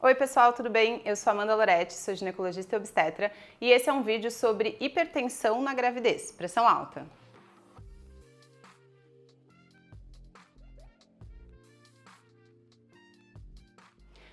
Oi pessoal, tudo bem? Eu sou Amanda Loretti, sou ginecologista e obstetra e esse é um vídeo sobre hipertensão na gravidez, pressão alta.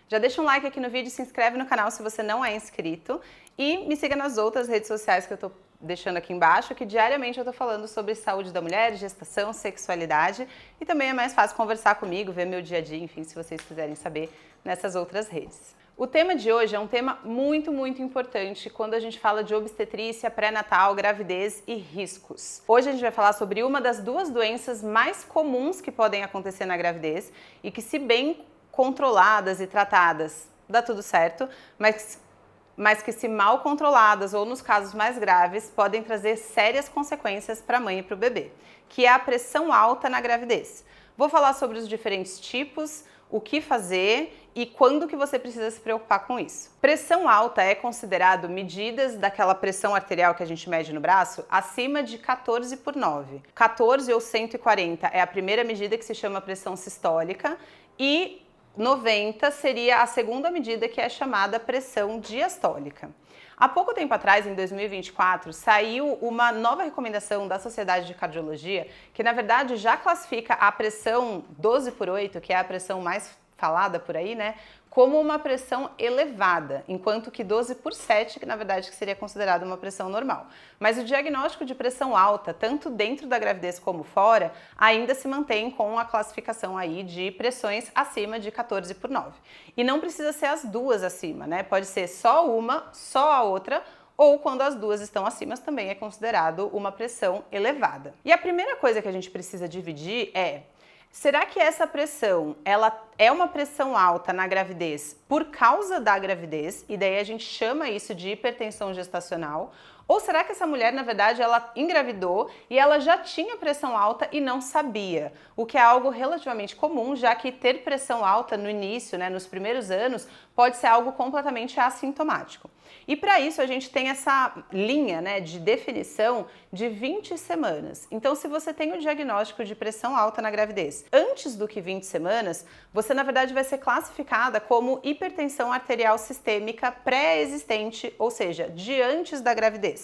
Já deixa um like aqui no vídeo, se inscreve no canal se você não é inscrito e me siga nas outras redes sociais que eu tô deixando aqui embaixo, que diariamente eu tô falando sobre saúde da mulher, gestação, sexualidade e também é mais fácil conversar comigo, ver meu dia a dia, enfim, se vocês quiserem saber nessas outras redes. O tema de hoje é um tema muito importante quando a gente fala de obstetrícia, pré-natal, gravidez e riscos. Hoje a gente vai falar sobre uma das duas doenças mais comuns que podem acontecer na gravidez e que, se bem controladas e tratadas, dá tudo certo, mas que, se mal controladas ou nos casos mais graves, podem trazer sérias consequências para a mãe e para o bebê, que é a pressão alta na gravidez. Vou falar sobre os diferentes tipos, o que fazer e quando que você precisa se preocupar com isso. Pressão alta é considerado medidas daquela pressão arterial que a gente mede no braço acima de 14/9. 14 ou 140 é a primeira medida, que se chama pressão sistólica, e 90 seria a segunda medida, que é chamada pressão diastólica. Há pouco tempo atrás, em 2024, saiu uma nova recomendação da Sociedade de Cardiologia, que na verdade já classifica a pressão 12/8, que é a pressão mais falada por aí, né, como uma pressão elevada, enquanto que 12/7, que na verdade seria considerado uma pressão normal. Mas o diagnóstico de pressão alta, tanto dentro da gravidez como fora, ainda se mantém com a classificação aí de pressões acima de 14/9. E não precisa ser as duas acima, né? Pode ser só uma, só a outra, ou quando as duas estão acima também é considerado uma pressão elevada. E a primeira coisa que a gente precisa dividir é: será que essa pressão, ela é uma pressão alta na gravidez por causa da gravidez, e daí a gente chama isso de hipertensão gestacional? Ou será que essa mulher, na verdade, ela engravidou e ela já tinha pressão alta e não sabia? O que é algo relativamente comum, já que ter pressão alta no início, né, nos primeiros anos, pode ser algo completamente assintomático. E para isso a gente tem essa linha, né, de definição de 20 semanas. Então, se você tem o diagnóstico de pressão alta na gravidez antes do que 20 semanas, você na verdade vai ser classificada como hipertensão arterial sistêmica pré-existente, ou seja, de antes da gravidez.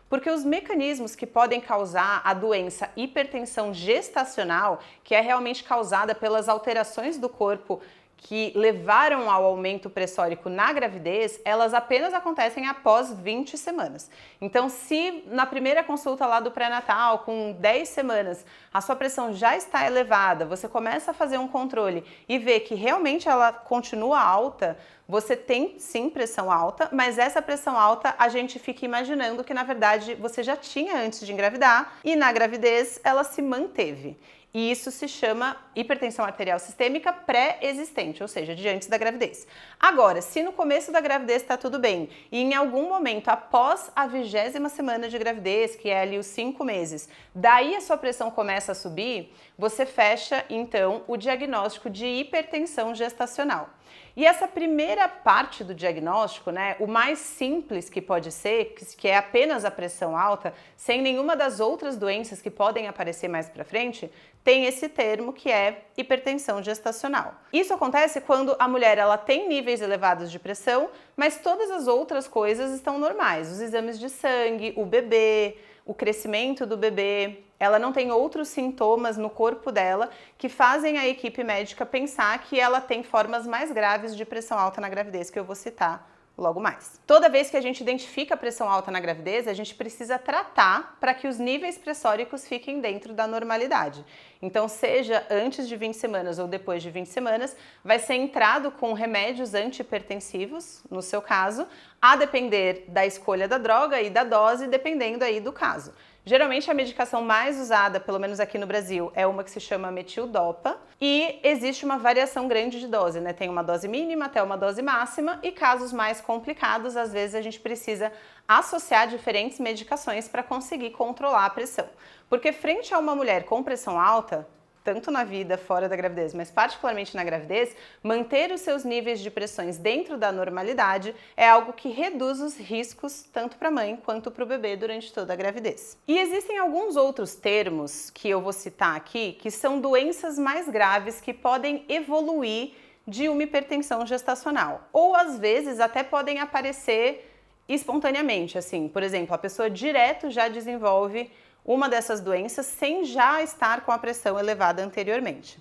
Porque os mecanismos que podem causar a doença hipertensão gestacional, que é realmente causada pelas alterações do corpo que levaram ao aumento pressórico na gravidez, elas apenas acontecem após 20 semanas. Então, se na primeira consulta lá do pré-natal, com 10 semanas, a sua pressão já está elevada, você começa a fazer um controle e vê que realmente ela continua alta, você tem sim pressão alta, mas essa pressão alta a gente fica imaginando que na verdade você já tinha antes de engravidar e na gravidez ela se manteve. E isso se chama hipertensão arterial sistêmica pré-existente, ou seja, de antes da gravidez. Agora, se no começo da gravidez está tudo bem e em algum momento após a 20ª semana de gravidez, que é ali os 5 meses, daí a sua pressão começa a subir, você fecha então o diagnóstico de hipertensão gestacional. E essa primeira parte do diagnóstico, né, o mais simples que pode ser, que é apenas a pressão alta, sem nenhuma das outras doenças que podem aparecer mais para frente, tem esse termo que é hipertensão gestacional. Isso acontece quando a mulher ela tem níveis elevados de pressão, mas todas as outras coisas estão normais. Os exames de sangue, o bebê, o crescimento do bebê, ela não tem outros sintomas no corpo dela que fazem a equipe médica pensar que ela tem formas mais graves de pressão alta na gravidez, que eu vou citar logo mais. Toda vez que a gente identifica a pressão alta na gravidez, a gente precisa tratar para que os níveis pressóricos fiquem dentro da normalidade. Então, seja antes de 20 semanas ou depois de 20 semanas, vai ser entrado com remédios antihipertensivos, no seu caso, a depender da escolha da droga e da dose, dependendo aí do caso. Geralmente a medicação mais usada, pelo menos aqui no Brasil, é uma que se chama metildopa e existe uma variação grande de dose, né? Tem uma dose mínima até uma dose máxima e casos mais complicados, às vezes a gente precisa associar diferentes medicações para conseguir controlar a pressão. Porque frente a uma mulher com pressão alta, tanto na vida fora da gravidez, mas particularmente na gravidez, manter os seus níveis de pressões dentro da normalidade é algo que reduz os riscos tanto para a mãe quanto para o bebê durante toda a gravidez. E existem alguns outros termos que eu vou citar aqui, que são doenças mais graves que podem evoluir de uma hipertensão gestacional. Ou às vezes até podem aparecer espontaneamente, assim, por exemplo, a pessoa direto já desenvolve uma dessas doenças sem já estar com a pressão elevada anteriormente.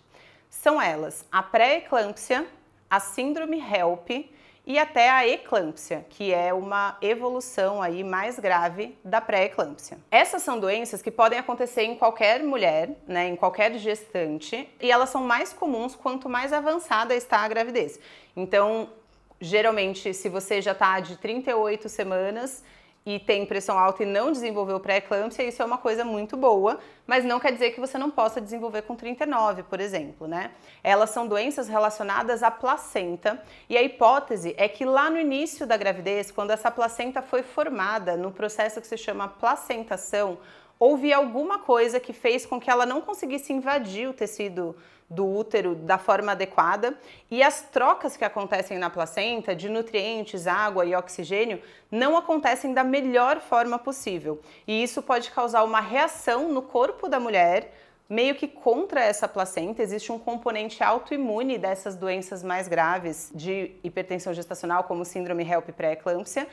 São elas a pré-eclâmpsia, a síndrome HELP e até a eclâmpsia, que é uma evolução aí mais grave da pré-eclâmpsia. Essas são doenças que podem acontecer em qualquer mulher, né, em qualquer gestante, e elas são mais comuns quanto mais avançada está a gravidez. Então, geralmente, se você já está de 38 semanas e tem pressão alta e não desenvolveu pré-eclâmpsia, isso é uma coisa muito boa, mas não quer dizer que você não possa desenvolver com 39, por exemplo, né? Elas são doenças relacionadas à placenta e a hipótese é que lá no início da gravidez, quando essa placenta foi formada no processo que se chama placentação, houve alguma coisa que fez com que ela não conseguisse invadir o tecido do útero da forma adequada e as trocas que acontecem na placenta de nutrientes, água e oxigênio não acontecem da melhor forma possível. E isso pode causar uma reação no corpo da mulher meio que contra essa placenta. Existe um componente autoimune dessas doenças mais graves de hipertensão gestacional, como síndrome HELP e pré-eclâmpsia,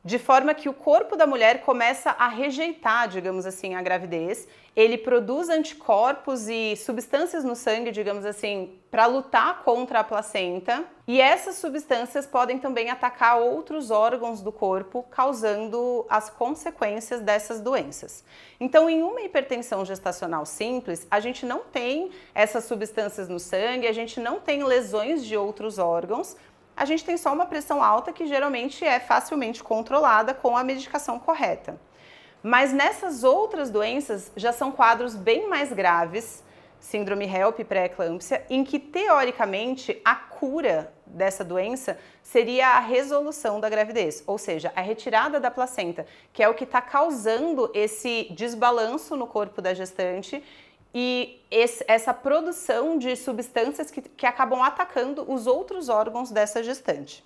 de forma que o corpo da mulher começa a rejeitar, digamos assim, a gravidez. Ele produz anticorpos e substâncias no sangue, digamos assim, para lutar contra a placenta. E essas substâncias podem também atacar outros órgãos do corpo, causando as consequências dessas doenças. Então, em uma hipertensão gestacional simples, a gente não tem essas substâncias no sangue, a gente não tem lesões de outros órgãos, a gente tem só uma pressão alta que geralmente é facilmente controlada com a medicação correta. Mas nessas outras doenças já são quadros bem mais graves, síndrome HELP e pré-eclâmpsia, em que teoricamente a cura dessa doença seria a resolução da gravidez, ou seja, a retirada da placenta, que é o que está causando esse desbalanço no corpo da gestante e essa produção de substâncias que acabam atacando os outros órgãos dessa gestante.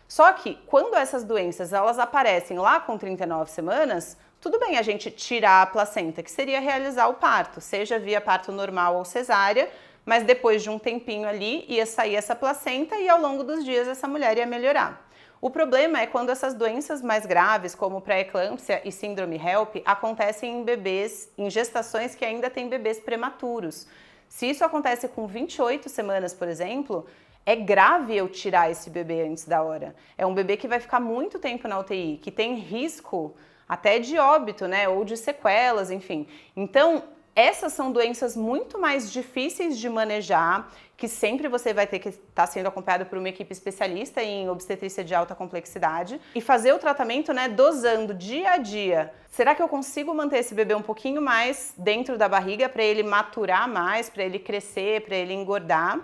Só que quando essas doenças elas aparecem lá com 39 semanas, tudo bem a gente tirar a placenta, que seria realizar o parto, seja via parto normal ou cesárea, mas depois de um tempinho ali ia sair essa placenta e ao longo dos dias essa mulher ia melhorar. O problema é quando essas doenças mais graves, como pré-eclâmpsia e síndrome HELP, acontecem em bebês, em gestações que ainda têm bebês prematuros. Se isso acontece com 28 semanas, por exemplo, é grave eu tirar esse bebê antes da hora. É um bebê que vai ficar muito tempo na UTI, que tem risco até de óbito, né, ou de sequelas, enfim. Então, essas são doenças muito mais difíceis de manejar, que sempre você vai ter que estar sendo acompanhado por uma equipe especialista em obstetrícia de alta complexidade e fazer o tratamento, né, dosando dia a dia. Será que eu consigo manter esse bebê um pouquinho mais dentro da barriga para ele maturar mais, para ele crescer, para ele engordar,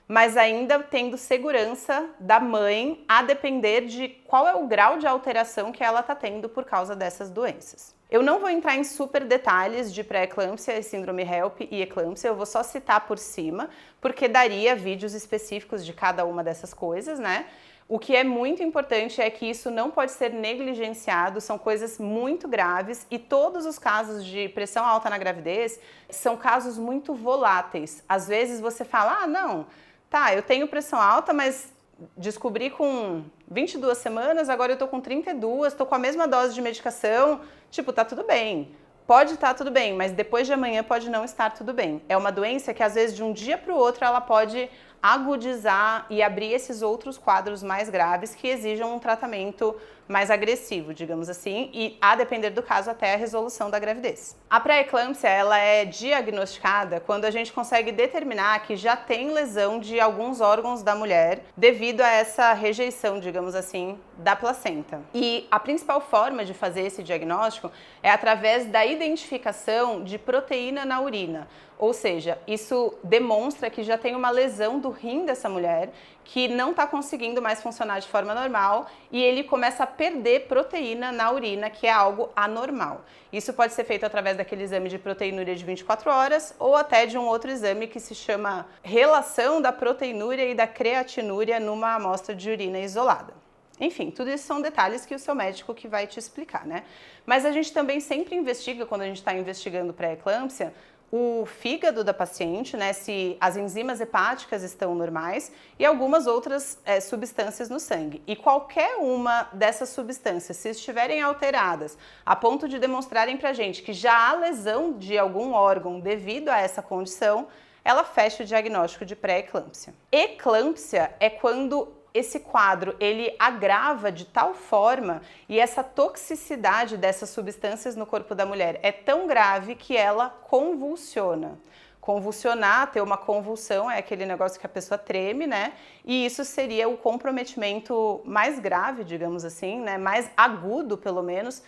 mas ainda tendo segurança da mãe a depender de qual é o grau de alteração que ela está tendo por causa dessas doenças. Eu não vou entrar em super detalhes de pré-eclâmpsia, síndrome HELP e eclâmpsia, eu vou só citar por cima, porque daria vídeos específicos de cada uma dessas coisas, né? O que é muito importante é que isso não pode ser negligenciado, são coisas muito graves e todos os casos de pressão alta na gravidez são casos muito voláteis. Às vezes você fala, ah, não, tá, eu tenho pressão alta, mas descobri com 22 semanas, agora eu tô com 32, tô com a mesma dose de medicação, tipo, tá tudo bem. Pode estar tudo bem, mas depois de amanhã pode não estar tudo bem. É uma doença que às vezes de um dia para o outro ela pode agudizar e abrir esses outros quadros mais graves que exijam um tratamento mais agressivo, digamos assim, e a depender do caso até a resolução da gravidez. A pré-eclâmpsia ela é diagnosticada quando a gente consegue determinar que já tem lesão de alguns órgãos da mulher devido a essa rejeição, digamos assim, da placenta. E a principal forma de fazer esse diagnóstico é através da identificação de proteína na urina. Ou seja, isso demonstra que já tem uma lesão do rim dessa mulher que não está conseguindo mais funcionar de forma normal e ele começa a perder proteína na urina, que é algo anormal. Isso pode ser feito através daquele exame de proteinúria de 24 horas ou até de um outro exame que se chama relação da proteinúria e da creatinúria numa amostra de urina isolada. Enfim, tudo isso são detalhes que o seu médico que vai te explicar, né? Mas a gente também sempre investiga, quando a gente está investigando pré-eclâmpsia, o fígado da paciente, né, se as enzimas hepáticas estão normais e algumas outras substâncias no sangue. E qualquer uma dessas substâncias, se estiverem alteradas a ponto de demonstrarem pra gente que já há lesão de algum órgão devido a essa condição, ela fecha o diagnóstico de pré-eclâmpsia. Eclâmpsia é quando esse quadro ele agrava de tal forma e essa toxicidade dessas substâncias no corpo da mulher é tão grave que ela convulsiona. Convulsionar, ter uma convulsão, é aquele negócio que a pessoa treme, né? E isso seria o comprometimento mais grave, digamos assim, né? Mais agudo, pelo menos,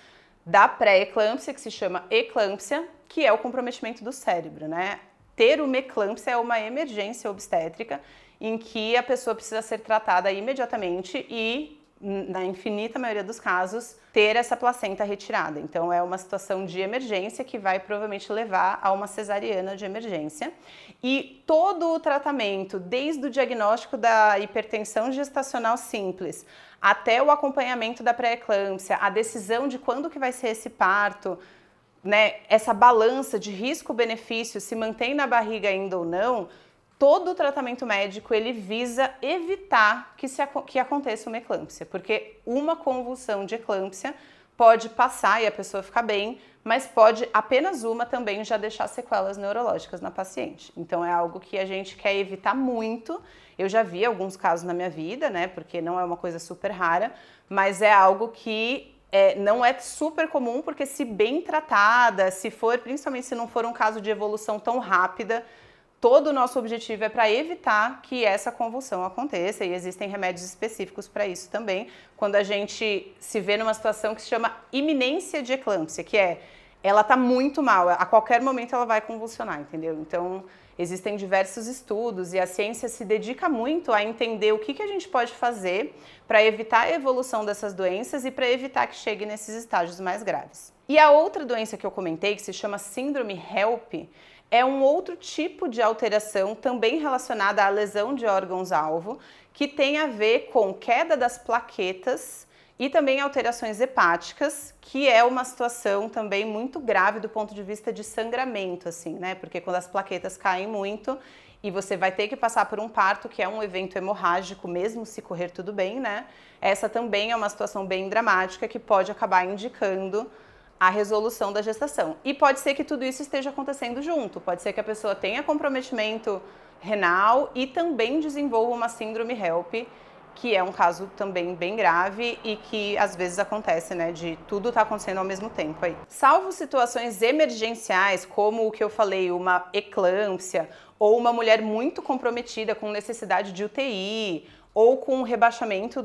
da pré-eclâmpsia, que se chama eclâmpsia, que é o comprometimento do cérebro, né? Ter uma eclâmpsia é uma emergência obstétrica em que a pessoa precisa ser tratada imediatamente e, na infinita maioria dos casos, ter essa placenta retirada. Então é uma situação de emergência que vai provavelmente levar a uma cesariana de emergência. E todo o tratamento, desde o diagnóstico da hipertensão gestacional simples até o acompanhamento da pré-eclâmpsia, a decisão de quando que vai ser esse parto, né, essa balança de risco-benefício, se mantém na barriga ainda ou não, todo o tratamento médico ele visa evitar que aconteça uma eclâmpsia, porque uma convulsão de eclâmpsia pode passar e a pessoa ficar bem, mas pode apenas uma também já deixar sequelas neurológicas na paciente. Então é algo que a gente quer evitar muito. Eu já vi alguns casos na minha vida, né, porque não é uma coisa super rara, mas é algo que não é super comum, porque se bem tratada, se for, principalmente se não for um caso de evolução tão rápida, todo o nosso objetivo é para evitar que essa convulsão aconteça e existem remédios específicos para isso também, quando a gente se vê numa situação que se chama iminência de eclâmpsia, que ela está muito mal, a qualquer momento ela vai convulsionar, entendeu? Então, existem diversos estudos e a ciência se dedica muito a entender o que a gente pode fazer para evitar a evolução dessas doenças e para evitar que chegue nesses estágios mais graves. E a outra doença que eu comentei, que se chama síndrome HELP, é um outro tipo de alteração também relacionada à lesão de órgãos-alvo, que tem a ver com queda das plaquetas e também alterações hepáticas, que é uma situação também muito grave do ponto de vista de sangramento, assim, né? Porque quando as plaquetas caem muito e você vai ter que passar por um parto, que é um evento hemorrágico, mesmo se correr tudo bem, né? Essa também é uma situação bem dramática que pode acabar indicando a resolução da gestação. E pode ser que tudo isso esteja acontecendo junto, pode ser que a pessoa tenha comprometimento renal e também desenvolva uma síndrome HELP, que é um caso também bem grave e que às vezes acontece, né, de tudo tá acontecendo ao mesmo tempo aí. Salvo situações emergenciais, como o que eu falei, uma eclâmpsia, ou uma mulher muito comprometida com necessidade de UTI, ou com rebaixamento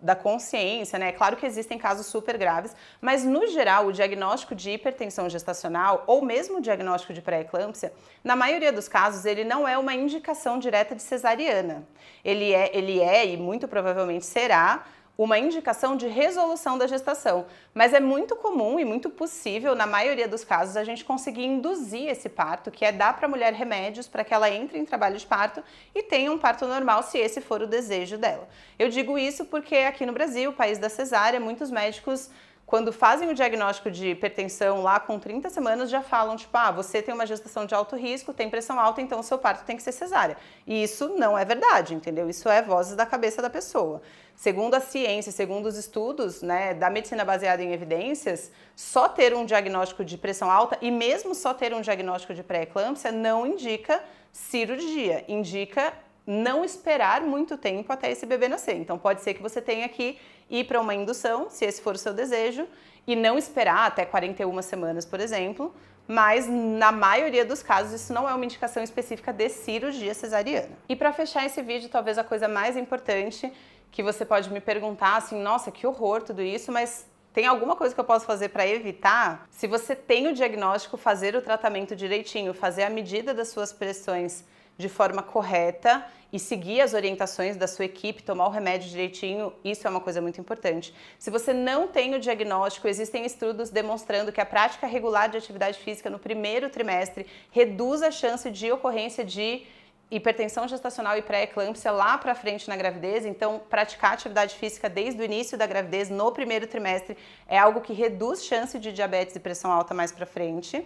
da consciência, né? Claro que existem casos super graves, mas no geral o diagnóstico de hipertensão gestacional ou mesmo o diagnóstico de pré-eclâmpsia, na maioria dos casos ele não é uma indicação direta de cesariana. Ele é e muito provavelmente será uma indicação de resolução da gestação, mas é muito comum e muito possível, na maioria dos casos, a gente conseguir induzir esse parto, que é dar para a mulher remédios para que ela entre em trabalho de parto e tenha um parto normal, se esse for o desejo dela. Eu digo isso porque aqui no Brasil, país da cesárea, muitos médicos, quando fazem o diagnóstico de hipertensão lá com 30 semanas, já falam, tipo, você tem uma gestação de alto risco, tem pressão alta, então o seu parto tem que ser cesárea. E isso não é verdade, entendeu? Isso é vozes da cabeça da pessoa. Segundo a ciência, segundo os estudos, né, da medicina baseada em evidências, só ter um diagnóstico de pressão alta e mesmo só ter um diagnóstico de pré-eclâmpsia não indica cirurgia, indica não esperar muito tempo até esse bebê nascer. Então pode ser que você tenha que ir para uma indução, se esse for o seu desejo, e não esperar até 41 semanas, por exemplo, mas na maioria dos casos isso não é uma indicação específica de cirurgia cesariana. E para fechar esse vídeo, talvez a coisa mais importante que você pode me perguntar, assim, nossa, que horror tudo isso, mas tem alguma coisa que eu posso fazer para evitar? Se você tem o diagnóstico, fazer o tratamento direitinho, fazer a medida das suas pressões de forma correta e seguir as orientações da sua equipe, tomar o remédio direitinho, isso é uma coisa muito importante. Se você não tem o diagnóstico, existem estudos demonstrando que a prática regular de atividade física no primeiro trimestre reduz a chance de ocorrência de hipertensão gestacional e pré-eclâmpsia lá para frente na gravidez, então praticar atividade física desde o início da gravidez no primeiro trimestre é algo que reduz chance de diabetes e pressão alta mais para frente.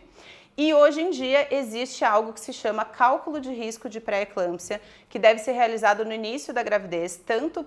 E hoje em dia existe algo que se chama cálculo de risco de pré-eclâmpsia, que deve ser realizado no início da gravidez, tanto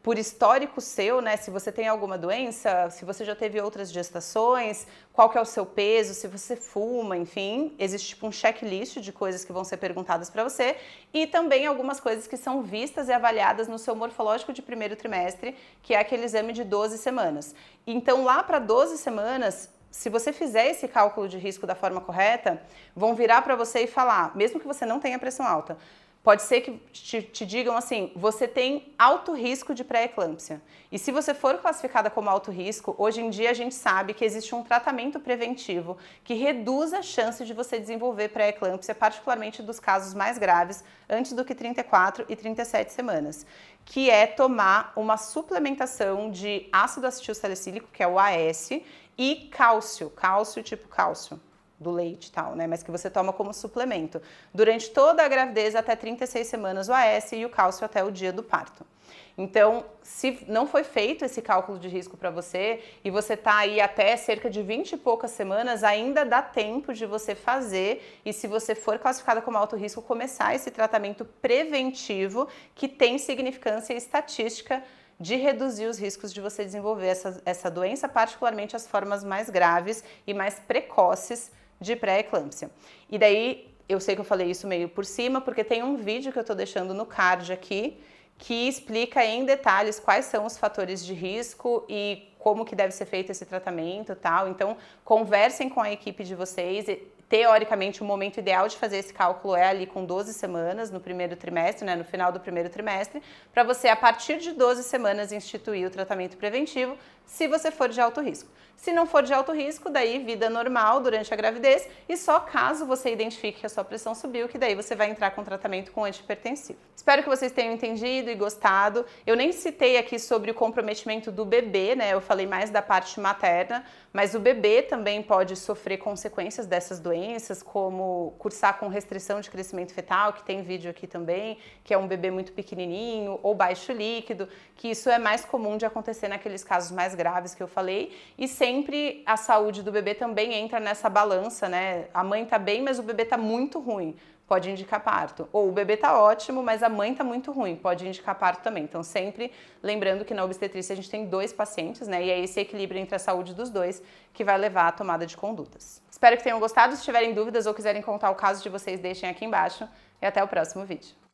por histórico seu, né? Se você tem alguma doença, se você já teve outras gestações, qual que é o seu peso, se você fuma, enfim, existe tipo um checklist de coisas que vão ser perguntadas para você e também algumas coisas que são vistas e avaliadas no seu morfológico de primeiro trimestre, que é aquele exame de 12 semanas. Então lá para 12 semanas, se você fizer esse cálculo de risco da forma correta, vão virar para você e falar, mesmo que você não tenha pressão alta, pode ser que te digam assim, você tem alto risco de pré-eclâmpsia. E se você for classificada como alto risco, hoje em dia a gente sabe que existe um tratamento preventivo que reduz a chance de você desenvolver pré-eclâmpsia, particularmente dos casos mais graves, antes do que 34 e 37 semanas, que é tomar uma suplementação de ácido acetilsalicílico, que é o AS, e cálcio tipo cálcio do leite e tal, né? Mas que você toma como suplemento durante toda a gravidez até 36 semanas o AS e o cálcio até o dia do parto. Então, se não foi feito esse cálculo de risco para você e você tá aí até cerca de 20 e poucas semanas, ainda dá tempo de você fazer e se você for classificada como alto risco, começar esse tratamento preventivo que tem significância estatística de reduzir os riscos de você desenvolver essa doença, particularmente as formas mais graves e mais precoces de pré-eclâmpsia. E daí, eu sei que eu falei isso meio por cima, porque tem um vídeo que eu tô deixando no card aqui, que explica em detalhes quais são os fatores de risco e como que deve ser feito esse tratamento e tal. Então, conversem com a equipe de vocês. Teoricamente, o momento ideal de fazer esse cálculo é ali com 12 semanas no primeiro trimestre, né, no final do primeiro trimestre, para você, a partir de 12 semanas, instituir o tratamento preventivo, se você for de alto risco. Se não for de alto risco, daí vida normal durante a gravidez e só caso você identifique que a sua pressão subiu, que daí você vai entrar com tratamento com antihipertensivo. Espero que vocês tenham entendido e gostado. Eu nem citei aqui sobre o comprometimento do bebê, né? Eu falei mais da parte materna, mas o bebê também pode sofrer consequências dessas doenças, como cursar com restrição de crescimento fetal, que tem vídeo aqui também, que é um bebê muito pequenininho, ou baixo líquido, que isso é mais comum de acontecer naqueles casos mais graves que eu falei, e sempre a saúde do bebê também entra nessa balança, né? A mãe tá bem, mas o bebê tá muito ruim, pode indicar parto. Ou o bebê tá ótimo, mas a mãe tá muito ruim, pode indicar parto também. Então sempre lembrando que na obstetrícia a gente tem 2 pacientes, né? E é esse equilíbrio entre a saúde dos dois que vai levar à tomada de condutas. Espero que tenham gostado. Se tiverem dúvidas ou quiserem contar o caso de vocês, deixem aqui embaixo. E até o próximo vídeo.